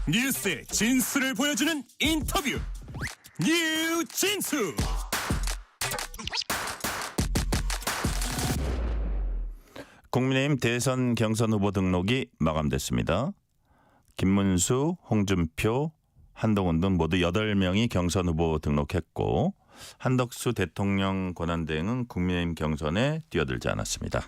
뉴스의 진수를 보여주는 인터뷰 뉴진수. 국민의힘 대선 경선 후보 등록이 마감됐습니다. 김문수, 홍준표, 한동훈 등 모두 8명이 경선 후보 등록했고 한덕수 대통령 권한대행은 국민의힘 경선에 뛰어들지 않았습니다.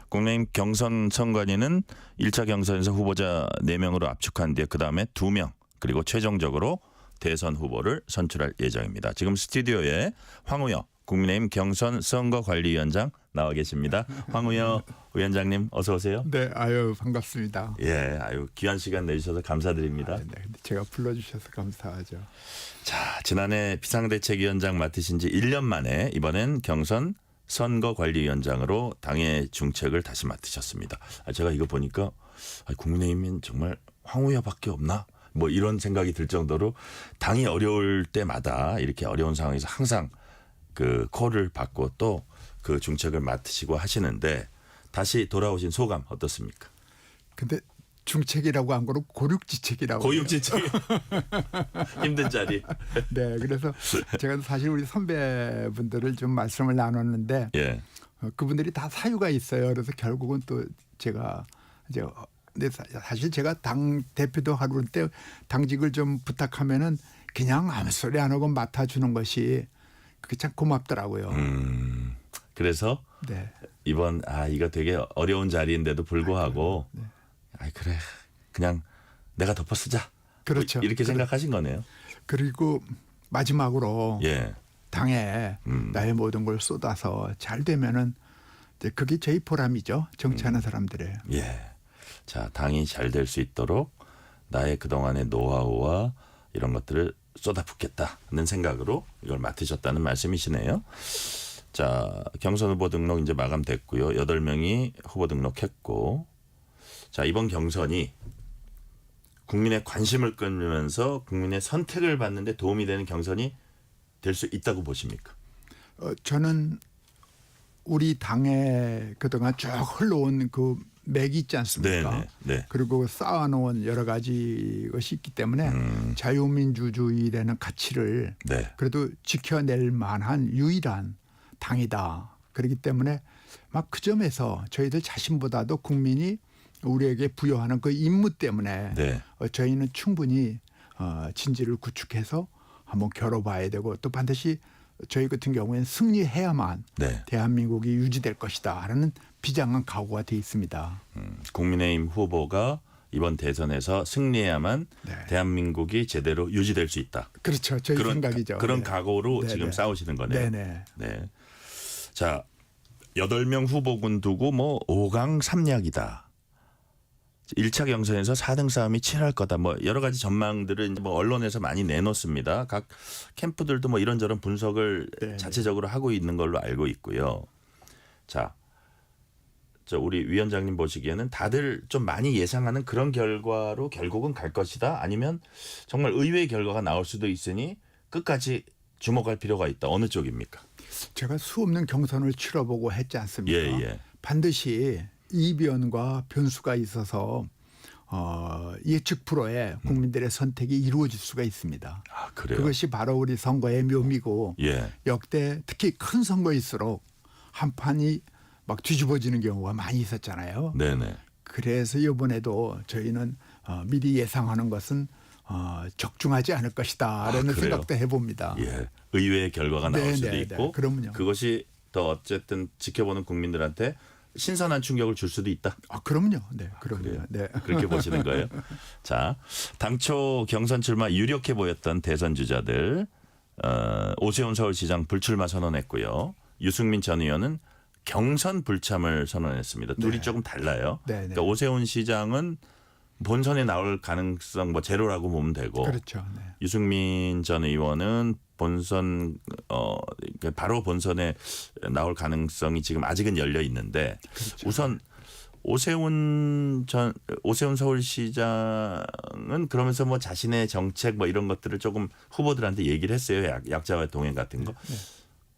국민의힘 경선 선관위는 1차 경선에서 후보자 4명으로 압축한 뒤에 그다음에 2명 그리고 최종적으로 대선 후보를 선출할 예정입니다. 지금 스튜디오에 황우여 국민의힘 경선 선거관리위원장 나와 계십니다. 황우여 위원장님 어서 오세요. 네, 아유 반갑습니다. 예, 아유 귀한 시간 내주셔서 감사드립니다. 네, 제가 불러주셔서 감사하죠. 자, 지난해 비상대책위원장 맡으신 지 1년 만에 이번엔 경선 선거관리위원장으로 당의 중책을 다시 맡으셨습니다. 제가 이거 보니까 국민의힘은 정말 황우여밖에 없나? 뭐 이런 생각이 들 정도로 당이 어려울 때마다 이렇게 어려운 상황에서 항상 그 콜을 받고 또 그 중책을 맡으시고 하시는데 다시 돌아오신 소감 어떻습니까? 근데 중책이라고 한 거로 고육지책이라고. 고육지책 힘든 자리. 네, 그래서 제가 사실 우리 선배분들을 좀 말씀을 나눴는데 예. 그분들이 다 사유가 있어요. 그래서 결국은 또 제가 이제 근데 사실 제가 당 대표도 하루 때 당직을 좀 부탁하면은 그냥 아무 소리 안 하고 맡아주는 것이 그게 참 고맙더라고요. 그래서 네. 이번 이거 되게 어려운 자리인데도 불구하고 네. 그래 그냥 내가 덮어 쓰자. 그렇죠. 이렇게 생각하신 거네요. 그리고 마지막으로 예. 당에 나의 모든 걸 쏟아서 잘 되면은 이제 그게 저희 보람이죠. 정치하는 사람들의. 예. 자, 당이 잘 될 수 있도록 나의 그동안의 노하우와 이런 것들을 쏟아붓겠다는 생각으로 이걸 맡으셨다는 말씀이시네요. 자, 경선 후보 등록 이제 마감됐고요. 8명이 후보 등록했고 자, 이번 경선이 국민의 관심을 끌면서 국민의 선택을 받는 데 도움이 되는 경선이 될 수 있다고 보십니까? 저는 우리 당에 그동안 쭉 흘러온 그 맥이 있지 않습니까? 네, 네. 그리고 쌓아놓은 여러 가지 것이 있기 때문에 자유민주주의라는 가치를 네. 그래도 지켜낼 만한 유일한 당이다. 그렇기 때문에 막 그 점에서 저희들 자신보다도 국민이 우리에게 부여하는 그 임무 때문에 네. 저희는 충분히 진지를 구축해서 한번 겨뤄봐야 되고 또 반드시 저희 같은 경우에는 승리해야만 네. 대한민국이 유지될 것이다 라는 비장한 각오가 돼 있습니다. 국민의힘 후보가 이번 대선에서 승리해야만 네. 대한민국이 제대로 유지될 수 있다. 그렇죠. 저희 생각이죠. 그런 네. 각오로 네, 지금 네. 싸우시는 거네요. 네네. 네. 자, 8명 후보군 두고 뭐 5강 3약이다. 1차 경선에서 4등 싸움이 치열할 거다. 뭐 여러 가지 전망들을 뭐 언론에서 많이 내놓습니다. 각 캠프들도 뭐 이런저런 분석을 네. 자체적으로 하고 있는 걸로 알고 있고요. 자, 우리 위원장님 보시기에는 다들 좀 많이 예상하는 그런 결과로 결국은 갈 것이다. 아니면 정말 의외의 결과가 나올 수도 있으니 끝까지 주목할 필요가 있다. 어느 쪽입니까? 제가 수없는 경선을 치러보고 했지 않습니까? 예. 반드시 이변과 변수가 있어서 예측 불허의 국민들의 선택이 이루어질 수가 있습니다. 그래요? 그것이 바로 우리 선거의 묘미고 예. 역대 특히 큰 선거일수록 한 판이 막 뒤집어지는 경우가 많이 있었잖아요. 네네. 그래서 이번에도 저희는 미리 예상하는 것은 적중하지 않을 것이다라는 그래요? 생각도 해봅니다. 예. 의외의 결과가 나올 네, 수도 네, 있고 네. 그럼요. 그것이 더 어쨌든 지켜보는 국민들한테 신선한 충격을 줄 수도 있다. 그럼요. 네, 그럼요. 그래요? 네. 그렇게 보시는 거예요. 자, 당초 경선 출마 유력해 보였던 대선 주자들 오세훈 서울시장 불출마 선언했고요. 유승민 전 의원은 경선 불참을 선언했습니다. 둘이 네. 조금 달라요. 네, 네. 그러니까 오세훈 시장은 본선에 나올 가능성 뭐 제로라고 보면 되고 그렇죠. 네. 유승민 전 의원은 본선 바로 본선에 나올 가능성이 지금 아직은 열려 있는데 그렇죠. 우선 오세훈 서울시장은 그러면서 뭐 자신의 정책 뭐 이런 것들을 조금 후보들한테 얘기를 했어요. 약자와 동행 같은 거. 네.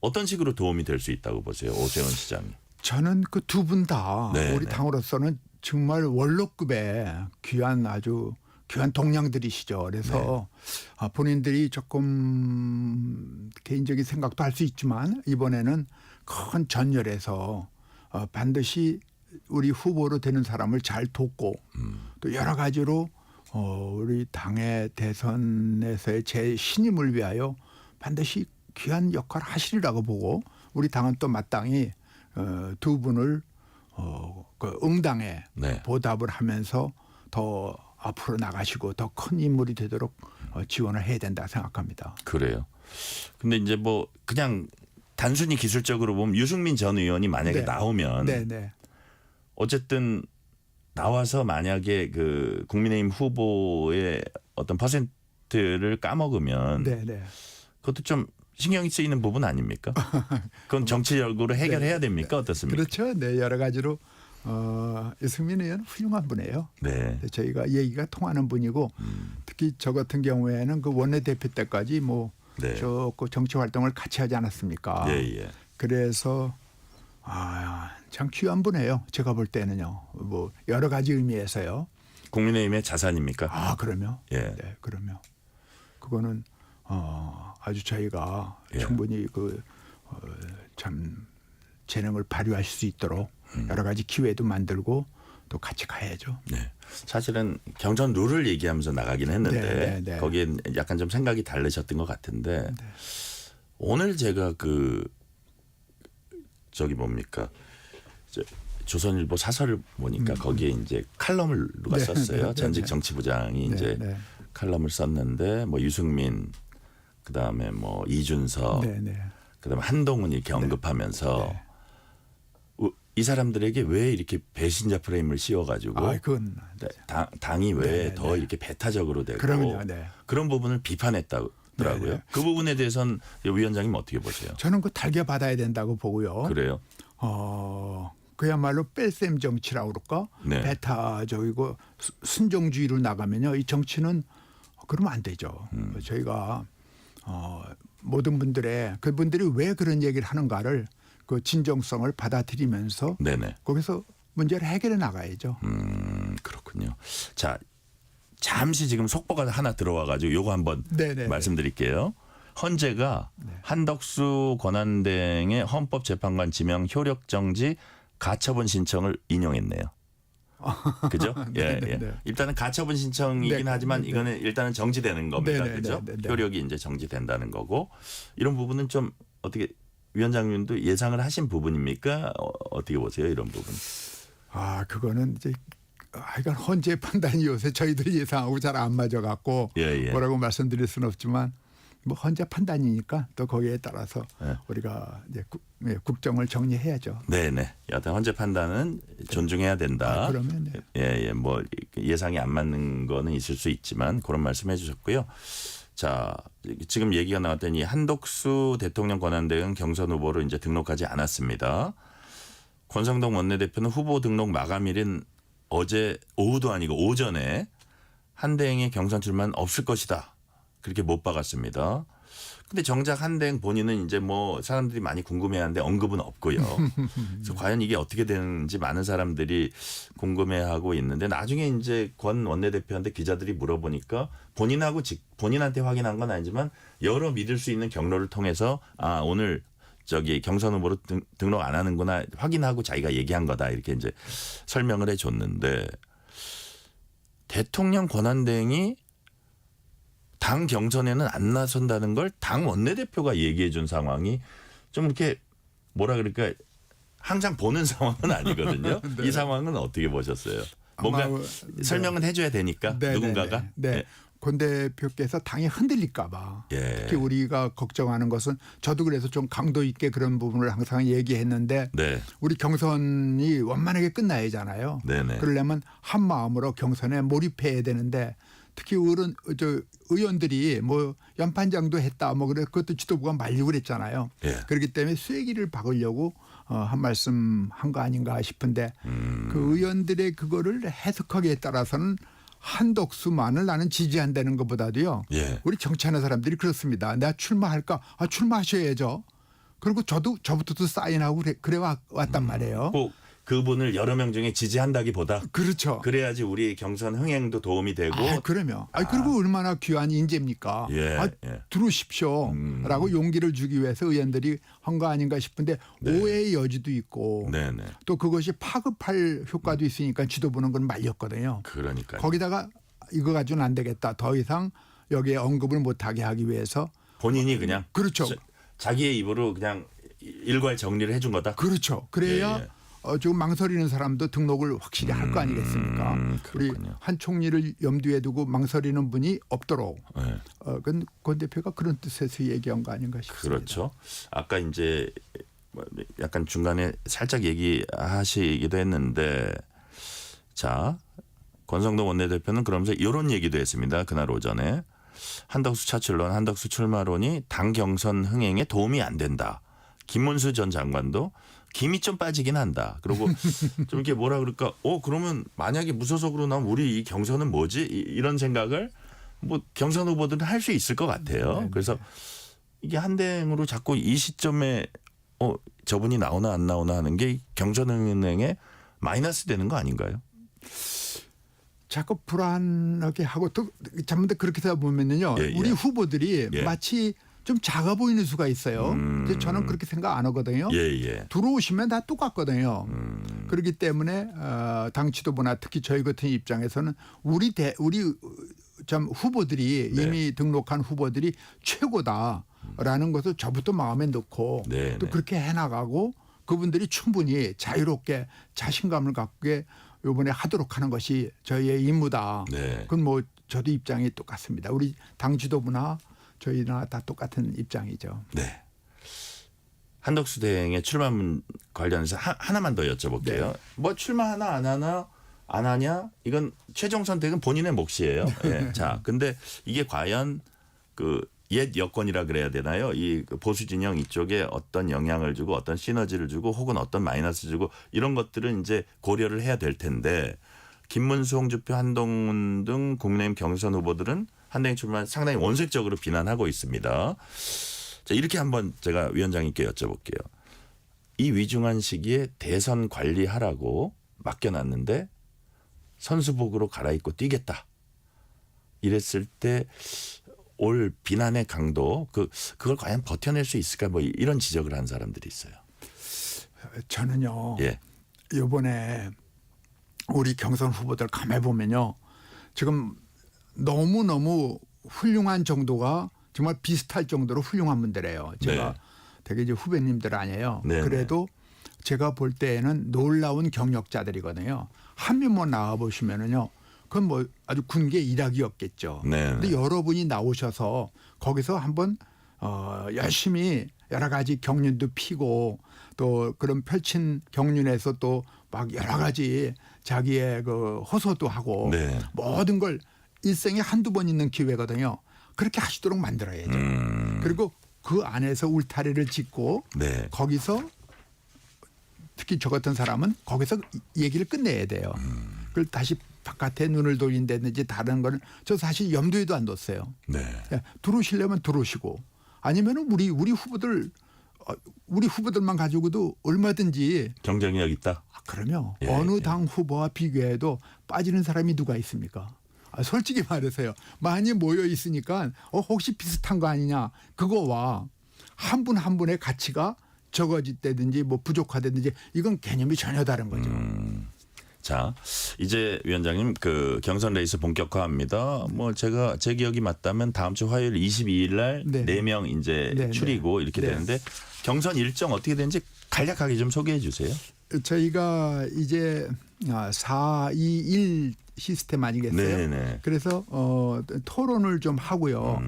어떤 식으로 도움이 될 수 있다고 보세요, 오세훈 시장이? 저는 그 두 분 다 네, 우리 네. 당으로서는 정말 원로급의 귀한 아주 귀한 동량들이시죠. 그래서 본인들이 조금 개인적인 생각도 할 수 있지만 이번에는 큰 전열에서 반드시 우리 후보로 되는 사람을 잘 돕고 또 여러 가지로 우리 당의 대선에서의 제 신임을 위하여 반드시 귀한 역할을 하시리라고 보고 우리 당은 또 마땅히 두 분을 그 응당에 네. 보답을 하면서 더 앞으로 나가시고 더 큰 인물이 되도록 지원을 해야 된다 생각합니다. 그래요. 근데 이제 뭐 그냥 단순히 기술적으로 보면 유승민 전 의원이 만약에 네. 나오면 네네. 어쨌든 나와서 만약에 그 국민의힘 후보의 어떤 퍼센트를 까먹으면 네네. 그것도 좀 신경이 쓰이는 부분 아닙니까? 그건 정치적으로 해결해야 됩니까? 어떻습니까? 그렇죠. 네 여러 가지로 유승민 의원 훌륭한 분이에요. 네. 저희가 얘기가 통하는 분이고 특히 저 같은 경우에는 그 원내대표 때까지 뭐 네. 그 정치 활동을 같이 하지 않았습니까? 예, 예. 그래서 참 귀한 분이에요. 제가 볼 때는요. 뭐 여러 가지 의미에서요. 국민의힘의 자산입니까? 그러면 예. 네, 그러면 그거는 아주 저희가 예. 충분히 참 재능을 발휘할 수 있도록 여러 가지 기회도 만들고 또 같이 가야죠. 네. 사실은 경선 룰을 얘기하면서 나가긴 했는데 네, 네. 거기에 약간 좀 생각이 다르셨던 것 같은데 오늘 제가 저기 뭡니까 조선일보 사설을 보니까 거기에 이제 칼럼을 누가 네, 썼어요. 네, 전직 네. 정치부장이 네, 이제 네. 칼럼을 썼는데 뭐 유승민 그다음에 뭐 이준석 네, 네. 그다음에 한동훈이 이렇게 언급하면서 네. 이 사람들에게 왜 이렇게 배신자 프레임을 씌워가지고 그건 네, 당이 왜 네, 더 네. 이렇게 배타적으로 되고 그럼요. 네. 그런 부분을 비판했다더라고요. 네, 네. 그 부분에 대해서는 위원장님 어떻게 보세요? 저는 그 달게 받아야 된다고 보고요. 그래요? 그야말로 뺄셈 정치라고 그럴까? 네. 배타적이고 순종주의로 나가면요. 이 정치는 그러면 안 되죠. 저희가 모든 그분들이 왜 그런 얘기를 하는가를 그 진정성을 받아들이면서 네네. 거기서 문제를 해결해 나가야죠. 그렇군요. 자, 잠시 지금 속보가 하나 들어와가지고 요거 한번 네네. 말씀드릴게요. 헌재가 한덕수 권한대행의 헌법재판관 지명 효력 정지 가처분 신청을 인용했네요. 그죠? 예, 예. 네. 일단은 가처분 신청이긴 네, 하지만 네. 이거는 일단은 정지되는 겁니다. 네, 네, 그죠? 네, 네. 효력이 이제 정지된다는 거고 이런 부분은 좀 어떻게 위원장님도 예상을 하신 부분입니까? 어떻게 보세요? 이런 부분. 그거는 이제 이건 헌재 판단이 요새 저희들이 예상하고 잘 안 맞아 갖고 예, 예. 뭐라고 말씀드릴 수는 없지만 뭐 헌재 판단이니까 또 거기에 따라서 예. 우리가 이제 국정을 정리해야죠. 네네. 여하튼 헌재 판단은 존중해야 된다. 그러면 네. 예, 뭐 예상이 안 맞는 거는 있을 수 있지만 그런 말씀해 주셨고요. 자, 지금 얘기가 나왔더니 한덕수 대통령 권한대행 경선 후보로 이제 등록하지 않았습니다. 권성동 원내대표는 후보 등록 마감일인 어제 오후도 아니고 오전에 한대행의 경선 출마는 없을 것이다. 그렇게 못 박았습니다. 근데 정작 한대행 본인은 이제 뭐 사람들이 많이 궁금해하는데 언급은 없고요. 그래서 과연 이게 어떻게 되는지 많은 사람들이 궁금해하고 있는데 나중에 이제 권 원내대표한테 기자들이 물어보니까 본인한테 확인한 건 아니지만 여러 믿을 수 있는 경로를 통해서 오늘 저기 경선 후보로 등록 안 하는구나 확인하고 자기가 얘기한 거다 이렇게 이제 설명을 해줬는데 대통령 권한대행이 당 경선에는 안 나선다는 걸 당 원내대표가 얘기해 준 상황이 좀 이렇게 뭐라 그럴까 항상 보는 상황은 아니거든요. 네. 이 상황은 어떻게 보셨어요? 뭔가 네. 설명은 해줘야 되니까 네, 누군가가. 네. 권 대표께서 당이 흔들릴까 봐. 예. 특히 우리가 걱정하는 것은 저도 그래서 좀 강도 있게 그런 부분을 항상 얘기했는데 네. 우리 경선이 원만하게 끝나야 하잖아요. 네네. 그러려면 한 마음으로 경선에 몰입해야 되는데 특히 의원들이 뭐 연판장도 했다 뭐 그래 그것도 지도부가 말리고 그랬잖아요. 예. 그렇기 때문에 쐐기를 박으려고 한 말씀 한 거 아닌가 싶은데 그 의원들의 그거를 해석하기에 따라서는 한덕수만을 나는 지지한다는 것보다도요. 예. 우리 정치하는 사람들이 그렇습니다. 내가 출마할까? 출마하셔야죠. 그리고 저부터도 사인하고 그래 왔단 말이에요. 꼭 그분을 여러 명 중에 지지한다기보다 그렇죠. 그래야지 우리 경선 흥행도 도움이 되고 그러면. 그리고 얼마나 귀한 인재입니까? 예, 예. 들어오십시오라고 용기를 주기 위해서 의원들이 한 거 아닌가 싶은데 오해의 여지도 있고 네네. 또 그것이 파급할 효과도 있으니까 지도부는 그건 말렸거든요. 그러니까 거기다가 이거 가지고는 안 되겠다. 더 이상 여기에 언급을 못하게 하기 위해서 본인이 그냥 그렇죠. 자기의 입으로 그냥 일괄 정리를 해준 거다. 그렇죠. 그래야 예, 예. 지금 망설이는 사람도 등록을 확실히 할 거 아니겠습니까? 우리 그렇군요. 한 총리를 염두에 두고 망설이는 분이 없도록 네. 그건 권 대표가 그런 뜻에서 얘기한 거 아닌가 싶습니다. 그렇죠. 아까 이제 약간 중간에 살짝 얘기하시기도 했는데 자 권성동 원내대표는 그러면서 이런 얘기도 했습니다. 그날 오전에 한덕수 차출론, 한덕수 출마론이 당 경선 흥행에 도움이 안 된다. 김문수 전 장관도 김이 좀 빠지긴 한다. 그리고 좀 이렇게 뭐라 그럴까? 그러면 만약에 무소속으로 나오면 우리 이 경선은 뭐지? 이런 생각을 뭐 경선 후보들은 할 수 있을 것 같아요. 네, 그래서 이게 한대행으로 자꾸 이 시점에 저분이 나오나 안 나오나 하는 게 경선 흥행에 마이너스 되는 거 아닌가요? 자꾸 불안하게 하고 또 잘못돼 그렇게 되다 보면은요. 예, 예. 우리 후보들이 예. 마치 좀 작아 보이는 수가 있어요. 근데 저는 그렇게 생각 안 하거든요. 예. 들어오시면 다 똑같거든요. 그렇기 때문에 당 지도부나 특히 저희 같은 입장에서는 우리 참 후보들이 네. 이미 등록한 후보들이 최고다라는 것을 저부터 마음에 넣고 네, 또 네. 그렇게 해나가고 그분들이 충분히 자유롭게 자신감을 갖게 이번에 하도록 하는 것이 저희의 임무다. 네. 그건 뭐 저도 입장이 똑같습니다. 우리 당 지도부나 저희나 다 똑같은 입장이죠. 네. 한덕수 대행의 출마문 관련해서 하나만 더 여쭤볼게요. 네. 뭐 출마하나 안 하냐? 이건 최종 선택은 본인의 몫이에요. 예. 자, 근데 이게 과연 그 옛 여권이라 그래야 되나요? 이 보수 진영 이쪽에 어떤 영향을 주고 어떤 시너지를 주고 혹은 어떤 마이너스 주고 이런 것들은 이제 고려를 해야 될 텐데 김문수, 홍준표, 한동훈 등 국민의힘 경선 후보들은 한대행 출마 상당히 원색적으로 비난하고 있습니다. 자, 이렇게 한번 제가 위원장님께 여쭤볼게요. 이 위중한 시기에 대선 관리하라고 맡겨놨는데 선수복으로 갈아입고 뛰겠다. 이랬을 때 올 비난의 강도 그걸 과연 버텨낼 수 있을까 뭐 이런 지적을 한 사람들이 있어요. 저는요. 예. 이번에 우리 경선 후보들 가만히 보면요. 지금 너무너무 훌륭한 정도가 정말 비슷할 정도로 훌륭한 분들이에요. 제가 네. 되게 이제 후배님들 아니에요. 네, 그래도 제가 볼 때에는 놀라운 경력자들이거든요. 한 명만 나와 보시면은요. 그건 뭐 아주 군계 일학이었겠죠. 네. 근데 여러분이 나오셔서 거기서 한번 열심히 여러 가지 경륜도 피고 또 그런 펼친 경륜에서 또 막 여러 가지 자기의 그 호소도 하고 네. 모든 걸 일생에 한두 번 있는 기회거든요. 그렇게 하시도록 만들어야죠. 그리고 그 안에서 울타리를 짓고 네. 거기서 특히 저 같은 사람은 거기서 얘기를 끝내야 돼요. 그걸 다시 바깥에 눈을 돌린다든지 다른 거는 저 사실 염두에도 안 뒀어요. 네. 들어오시려면 들어오시고 아니면은 우리 후보들만 가지고도 얼마든지 경쟁력 있다. 그러면 예, 어느 예. 당 후보와 비교해도 빠지는 사람이 누가 있습니까? 솔직히 말해서요. 많이 모여 있으니까 혹시 비슷한 거 아니냐. 그거와 한 분 한 분의 가치가 적어졌다든지 뭐 부족하다든지 이건 개념이 전혀 다른 거죠. 자, 이제 위원장님 그 경선 레이스 본격화합니다. 뭐 제가 제 기억이 맞다면 다음 주 화요일 22일 날 네. 4명 이제 네, 추리고 이렇게 네. 되는데 경선 일정 어떻게 되는지 간략하게 좀 소개해 주세요. 저희가 이제 4-2-1 시스템 아니겠어요? 네네. 그래서 토론을 좀 하고요.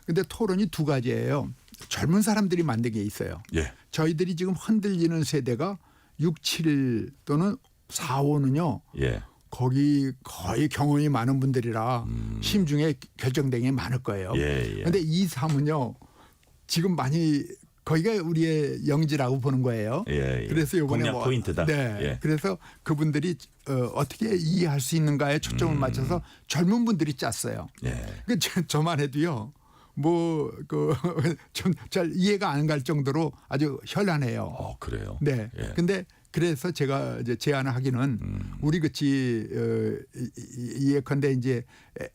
근데 토론이 두 가지예요. 젊은 사람들이 만든 게 있어요. 예. 저희들이 지금 흔들리는 세대가 6, 7 또는 4, 5는요. 예. 거기 거의 경험이 많은 분들이라 심중에 결정된 게 많을 거예요. 예. 그런데 2, 3은요. 지금 많이 거기가 우리의 영지라고 보는 거예요. 예. 그래서 이번에 공략 포인트다. 네. 예. 그래서 그분들이 어떻게 이해할 수 있는가에 초점을 맞춰서 젊은 분들이 짰어요. 예. 그 저만 해도요. 뭐 그 좀 잘 이해가 안 갈 정도로 아주 현란해요. 그래요. 네. 예. 근데 그래서 제가 이제 제안을 하기는 우리 같이 예컨대 이제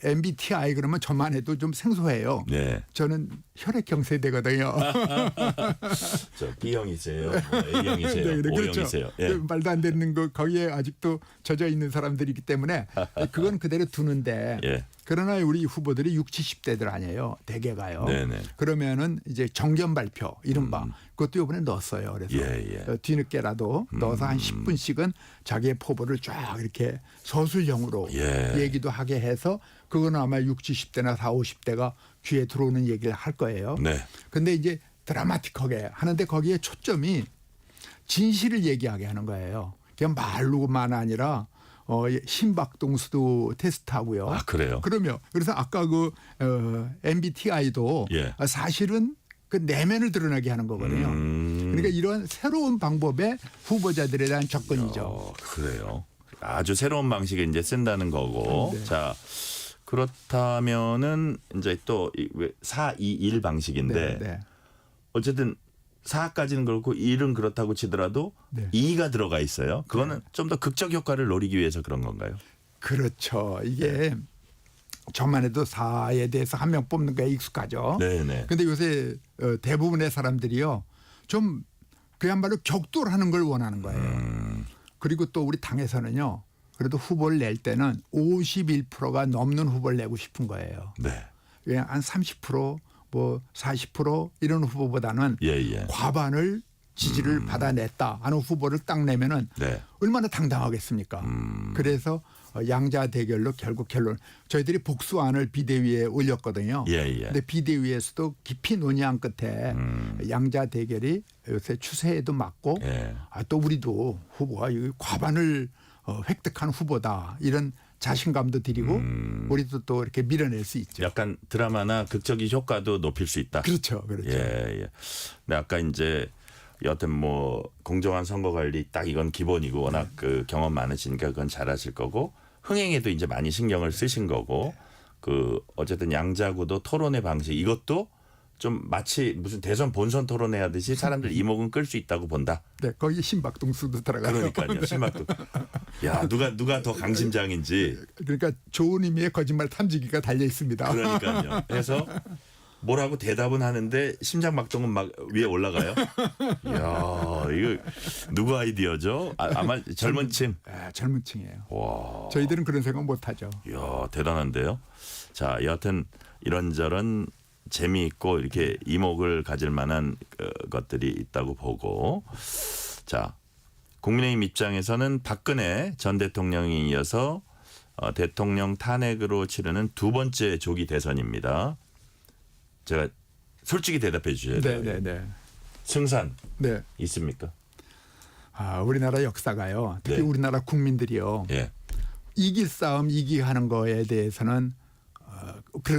MBTI 그러면 저만 해도 좀 생소해요. 네. 저는 혈액형 세대거든요. 저 B형이세요? 뭐 A형이세요? 네, O형이세요? 예. 말도 안 되는 거 거기에 아직도 젖어 있는 사람들이기 때문에 그건 그대로 두는데 예. 그러나 우리 후보들이 60, 70대들 아니에요. 대개가요. 네네. 그러면은 이제 정견 발표 이른바 그것도 이번에 넣었어요. 그래서 예. 뒤늦게라도 넣어서 한 10분씩은 자기의 포부를 쫙 이렇게 서술형으로 예. 얘기도 하게 해서 그거는 아마 60, 70대나 40, 50대가 귀에 들어오는 얘기를 할 거예요. 네. 근데 이제 드라마틱하게 하는데 거기에 초점이 진실을 얘기하게 하는 거예요. 그냥 말로만 아니라 심박동수도 테스트하고요. 아, 그래요? 그러면 그래서 아까 그 MBTI도 예. 사실은 그 내면을 드러나게 하는 거거든요. 그러니까 이런 새로운 방법의 후보자들에 대한 접근이죠. 그래요. 아주 새로운 방식에 이제 쓴다는 거고. 네. 자, 그렇다면은 이제 또 4-2-1 방식인데 네. 어쨌든 4까지는 그렇고 1은 그렇다고 치더라도 네. 2가 들어가 있어요. 그거는 좀 더 극적 효과를 노리기 위해서 그런 건가요? 그렇죠. 이게 저만 해도 4에 대해서 한 명 뽑는 거에 익숙하죠. 네네. 근데 요새 대부분의 사람들이요. 좀 그야말로 격돌하는 걸 원하는 거예요. 그리고 또 우리 당에서는요. 그래도 후보를 낼 때는 51%가 넘는 후보를 내고 싶은 거예요. 네. 그냥 한 30%, 뭐 40% 이런 후보보다는 예. 과반을 지지를 받아냈다 하는 후보를 딱 내면은 네. 얼마나 당당하겠습니까? 그래서 양자 대결로 결국 결론 저희들이 복수안을 비대위에 올렸거든요. 예. 근데 비대위에서도 깊이 논의한 끝에 양자 대결이 요새 추세에도 맞고 예. 또 우리도 후보가 이 과반을 획득한 후보다 이런 자신감도 드리고 우리도 또 이렇게 밀어낼 수 있죠. 약간 드라마나 극적인 효과도 높일 수 있다. 그렇죠. 예. 근데 아까 이제 여하튼 뭐 공정한 선거 관리 딱 이건 기본이고 워낙 그 경험 많으시니까 그건 잘하실 거고 흥행에도 이제 많이 신경을 쓰신 거고 그 어쨌든 양자구도 토론의 방식 이것도 좀 마치 무슨 대선 본선 토론회하듯이 사람들 이목은 끌 수 있다고 본다. 네, 거기 심박동수도 들어가요. 그러니까요. 심박도. 야 누가 더 강심장인지. 그러니까 좋은 의미의 거짓말 탐지기가 달려 있습니다. 그러니까요. 해서 뭐라고 대답은 하는데 심장박동은 막 위에 올라가요. 이야 이거 누구 아이디어죠? 아마 젊은 층. 젊은 층이에요. 와. 저희들은 그런 생각 못 하죠. 이야 대단한데요. 자 여하튼 이런저런 재미있고 이렇게 이목을 가질 만한 것들이 있다고 보고 자 국민의힘 입장에서는 박근혜 전 대통령에 이어서 대통령 탄핵으로 치르는 두 번째 조기 대선입니다. 제가 솔직히 대답해 주셔야 돼요. 네. 승산 네. 있습니까? 우리나라 역사가요. 특히 네. 우리나라 국민들이요. 예. 이길 싸움 이기하는 거에 대해서는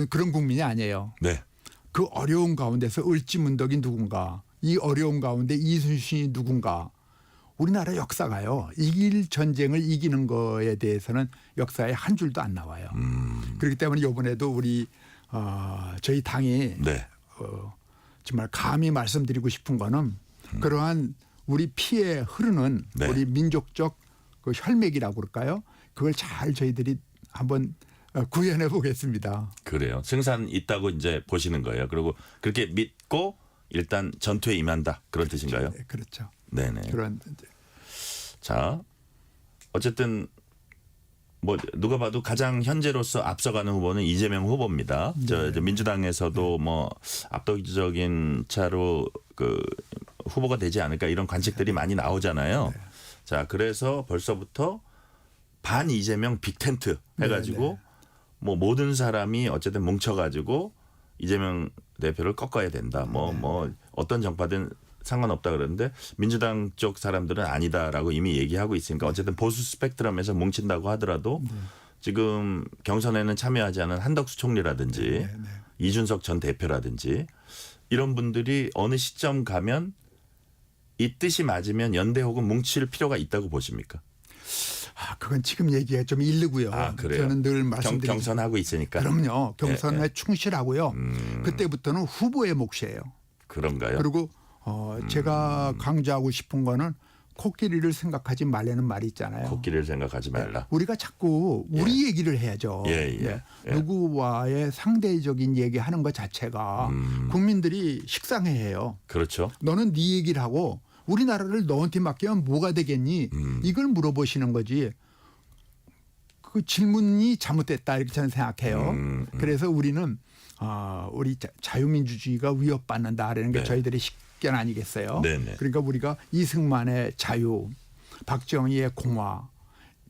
그런 국민이 아니에요. 네. 그 어려운 가운데서 을지문덕이 누군가, 이 어려운 가운데 이순신이 누군가. 우리나라 역사가요. 이길 전쟁을 이기는 거에 대해서는 역사에 한 줄도 안 나와요. 그렇기 때문에 이번에도 우리 저희 당이 네. 정말 감히 말씀드리고 싶은 거는 그러한 우리 피에 흐르는 네. 우리 민족적 그 혈맥이라고 그럴까요? 그걸 잘 저희들이 한번 구현해 보겠습니다. 그래요. 승산 있다고 이제 보시는 거예요. 그리고 그렇게 믿고 일단 전투에 임한다 그런 뜻인가요? 네, 그렇죠. 네네. 그런 자 어쨌든 뭐 누가 봐도 가장 현재로서 앞서가는 후보는 이재명 후보입니다. 저 민주당에서도 뭐 압도적인 차로 그 후보가 되지 않을까 이런 관측들이 많이 나오잖아요. 자 그래서 벌써부터 반 이재명 빅텐트 해가지고 뭐 모든 사람이 어쨌든 뭉쳐가지고 이재명 대표를 꺾어야 된다. 뭐 어떤 정파든 상관없다 그러는데 민주당 쪽 사람들은 아니다라고 이미 얘기하고 있으니까 어쨌든 보수 스펙트럼에서 뭉친다고 하더라도 지금 경선에는 참여하지 않은 한덕수 총리라든지 이준석 전 대표라든지 이런 분들이 어느 시점 가면 이 뜻이 맞으면 연대 혹은 뭉칠 필요가 있다고 보십니까? 그건 지금 얘기가 좀 이르고요. 그래요? 저는 늘 말씀드리죠. 경선하고 있으니까. 그럼요. 경선에 충실하고요. 그때부터는 후보의 몫이에요. 그런가요? 그리고 제가 강조하고 싶은 거는 코끼리를 생각하지 말라는 말이 있잖아요. 코끼리를 생각하지 말라. 우리가 자꾸 우리 얘기를 해야죠. 예. 누구와의 상대적인 얘기하는 것 자체가 국민들이 식상해해요. 그렇죠. 너는 네 얘기를 하고 우리나라를 너한테 맡기면 뭐가 되겠니? 이걸 물어보시는 거지. 그 질문이 잘못됐다 이렇게 저는 생각해요. 그래서 우리는 우리 자유민주주의가 위협받는다라는 게 네. 저희들의 식견 아니겠어요? 네네. 그러니까 우리가 이승만의 자유, 박정희의 공화,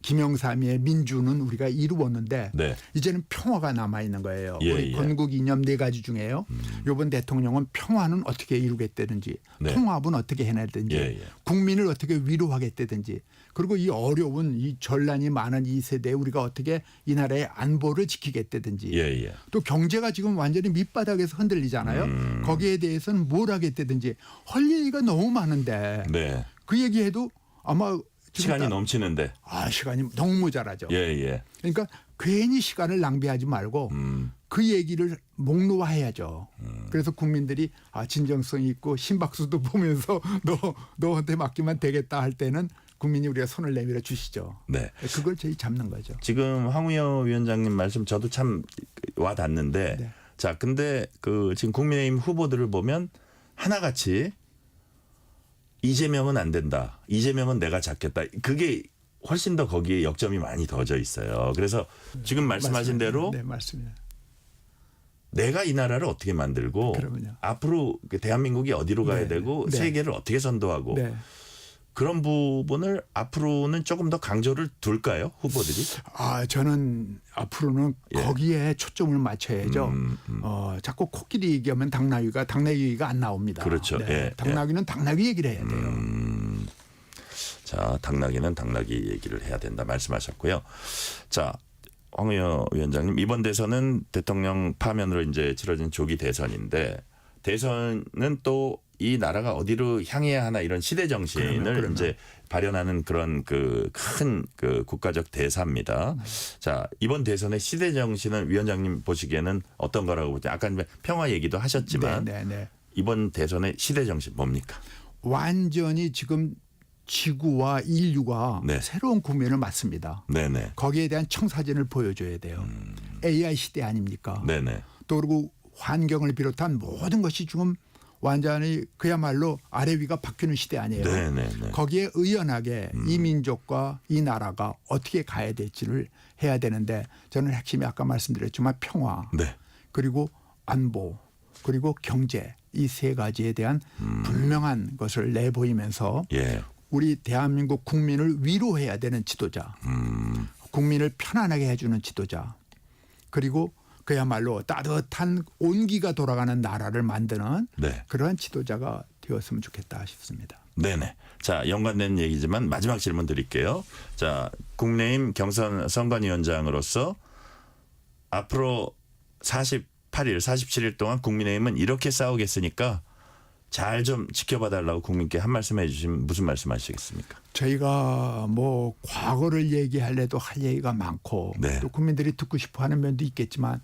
김영삼의 민주는 우리가 이루었는데 네. 이제는 평화가 남아 있는 거예요. 예, 우리 예. 건국 이념 4가지 중에요. 이번 대통령은 평화는 어떻게 이루겠다든지 네. 통합은 어떻게 해내든지 예. 국민을 어떻게 위로하겠다든지 그리고 이 어려운 이 전란이 많은 이 세대에 우리가 어떻게 이 나라의 안보를 지키겠다든지 예. 또 경제가 지금 완전히 밑바닥에서 흔들리잖아요. 거기에 대해서는 뭘 하겠다든지 할 얘기가 너무 많은데 네. 그 얘기해도 아마 지금 시간이 넘치는데. 시간이 너무 모자라죠. 예. 그러니까 괜히 시간을 낭비하지 말고 그 얘기를 목록화해야죠. 그래서 국민들이 진정성이 있고 심박수도 보면서 너한테 맡기면 되겠다 할 때는 국민이 우리가 손을 내밀어 주시죠. 네. 그걸 저희 잡는 거죠. 지금 황우여 위원장님 말씀 저도 참 와닿는데 네. 자 근데 그 지금 국민의힘 후보들을 보면 하나같이 이재명은 안 된다. 이재명은 내가 잡겠다. 그게 훨씬 더 거기에 역점이 많이 더져 있어요. 그래서 지금 말씀하신 대로 네, 맞습니다. 내가 이 나라를 어떻게 만들고 그러면요. 앞으로 대한민국이 어디로 가야 네, 되고 네. 세계를 어떻게 선도하고 네. 그런 부분을 앞으로는 조금 더 강조를 둘까요? 후보들이? 저는 앞으로는 예. 거기에 초점을 맞춰야죠. 자꾸 코끼리 얘기하면 당나귀 얘기가 안 나옵니다. 그렇죠. 예, 당나귀는 당나귀 얘기를 해야 돼요. 자, 당나귀는 당나귀 얘기를 해야 된다 말씀하셨고요. 자, 황우여 위원장님 이번 대선은 대통령 파면으로 이제 치러진 조기 대선인데 대선은 또 이 나라가 어디로 향해야 하나 이런 시대 정신을 그러면. 이제 발현하는 그런 그 큰 그 국가적 대사입니다. 자, 이번 대선의 시대 정신은 위원장님 보시기에는 어떤 거라고 보죠? 아까 평화 얘기도 하셨지만 네. 이번 대선의 시대 정신 뭡니까? 완전히 지금 지구와 인류가 네. 새로운 국면을 맞습니다. 네네. 거기에 대한 청사진을 보여줘야 돼요. AI 시대 아닙니까? 네네. 또 그리고 환경을 비롯한 모든 것이 지금 완전히 그야말로 아래 위가 바뀌는 시대 아니에요. 네네네. 거기에 의연하게 이 민족과 이 나라가 어떻게 가야 될지를 해야 되는데 저는 핵심이 아까 말씀드렸지만 평화 네. 그리고 안보 그리고 경제 이 3가지에 대한 분명한 것을 내보이면서 예. 우리 대한민국 국민을 위로해야 되는 지도자 국민을 편안하게 해주는 지도자 그리고 그야말로 따뜻한 온기가 돌아가는 나라를 만드는 네. 그러한 지도자가 되었으면 좋겠다 싶습니다. 네네. 자, 연관된 얘기지만 마지막 질문 드릴게요. 자, 국민의힘 경선 선관위원장으로서 앞으로 48일, 47일 동안 국민의힘은 이렇게 싸우겠으니까 잘 좀 지켜봐 달라고 국민께 한 말씀 해주시면 무슨 말씀 하시겠습니까? 저희가 뭐 과거를 얘기할래도 할 얘기가 많고 네. 또 국민들이 듣고 싶어하는 면도 있겠지만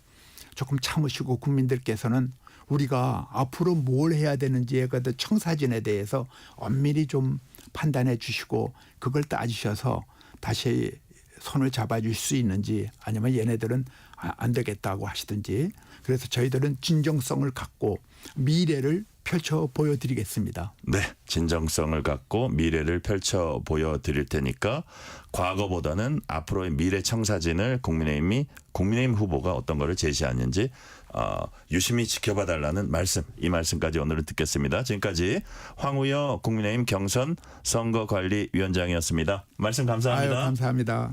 조금 참으시고 국민들께서는 우리가 앞으로 뭘 해야 되는지에 그 청사진에 대해서 엄밀히 좀 판단해 주시고 그걸 따지셔서 다시 손을 잡아줄 수 있는지 아니면 얘네들은 안 되겠다고 하시든지 그래서 저희들은 진정성을 갖고 미래를 펼쳐 보여드리겠습니다. 네. 진정성을 갖고 미래를 펼쳐 보여드릴 테니까 과거보다는 앞으로의 미래 청사진을 국민의힘 후보가 어떤 거를 제시하는지 유심히 지켜봐 달라는 말씀 이 말씀까지 오늘은 듣겠습니다. 지금까지 황우여 국민의힘 경선 선거관리위원장이었습니다. 말씀 감사합니다. 감사합니다.